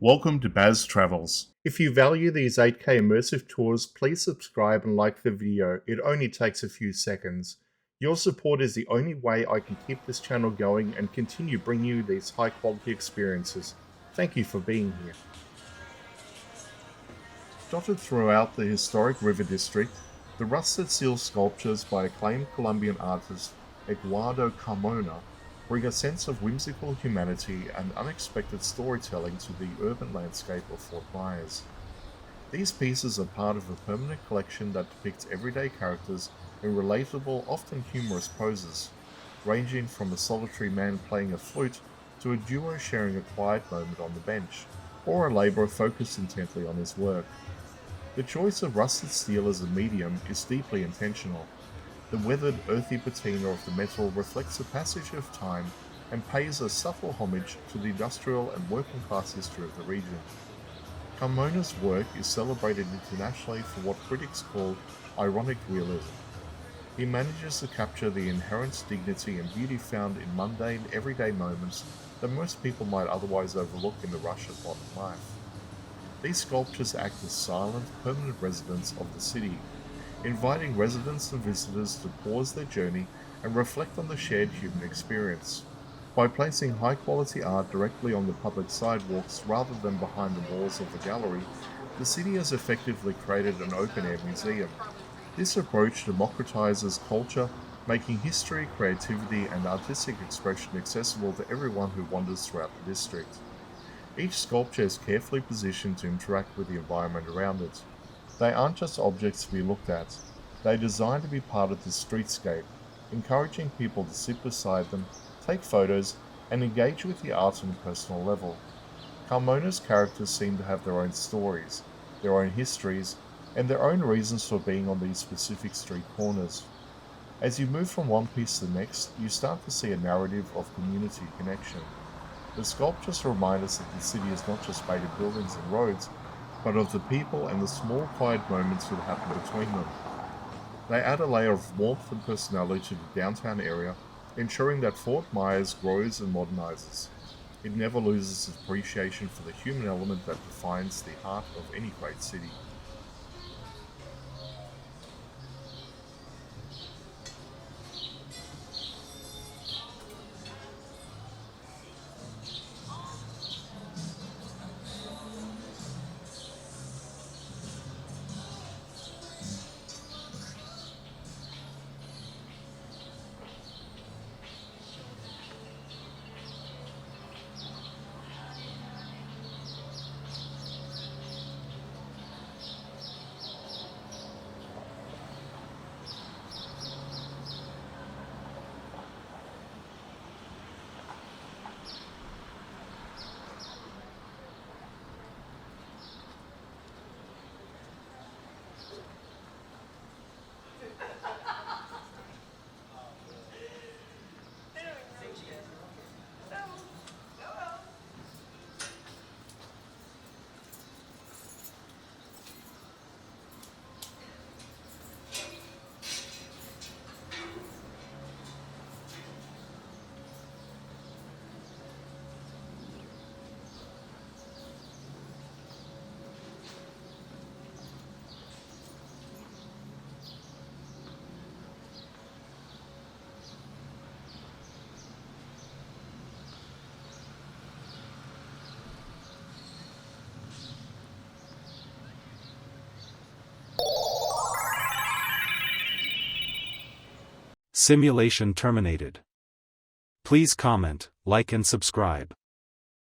Welcome to Baz Travels. If you value these 8K immersive tours, please subscribe and like the video. It only takes a few seconds. Your support is the only way I can keep this channel going and continue bringing you these high quality experiences. Thank you for being here. Dotted throughout the historic river district, the rusted seal sculptures by acclaimed Colombian artist Edgardo Carmona bring a sense of whimsical humanity and unexpected storytelling to the urban landscape of Fort Myers. These pieces are part of a permanent collection that depicts everyday characters in relatable, often humorous poses, ranging from a solitary man playing a flute to a duo sharing a quiet moment on the bench, or a laborer focused intently on his work. The choice of rusted steel as a medium is deeply intentional. The weathered, earthy patina of the metal reflects the passage of time and pays a subtle homage to the industrial and working-class history of the region. Carmona's work is celebrated internationally for what critics call ironic realism. He manages to capture the inherent dignity and beauty found in mundane, everyday moments that most people might otherwise overlook in the rush of modern life. These sculptures act as silent, permanent residents of the city, inviting residents and visitors to pause their journey and reflect on the shared human experience. By placing high-quality art directly on the public sidewalks rather than behind the walls of the gallery, the city has effectively created an open-air museum. This approach democratizes culture, making history, creativity, and artistic expression accessible to everyone who wanders throughout the district. Each sculpture is carefully positioned to interact with the environment around it. They aren't just objects to be looked at, they're designed to be part of the streetscape, encouraging people to sit beside them, take photos, and engage with the art on a personal level. Carmona's characters seem to have their own stories, their own histories, and their own reasons for being on these specific street corners. As you move from one piece to the next, you start to see a narrative of community connection. The sculptures remind us that the city is not just made of buildings and roads, but of the people and the small quiet moments that happen between them. They add a layer of warmth and personality to the downtown area, ensuring that Fort Myers grows and modernizes. It never loses its appreciation for the human element that defines the heart of any great city. Simulation terminated. Please comment, like and subscribe.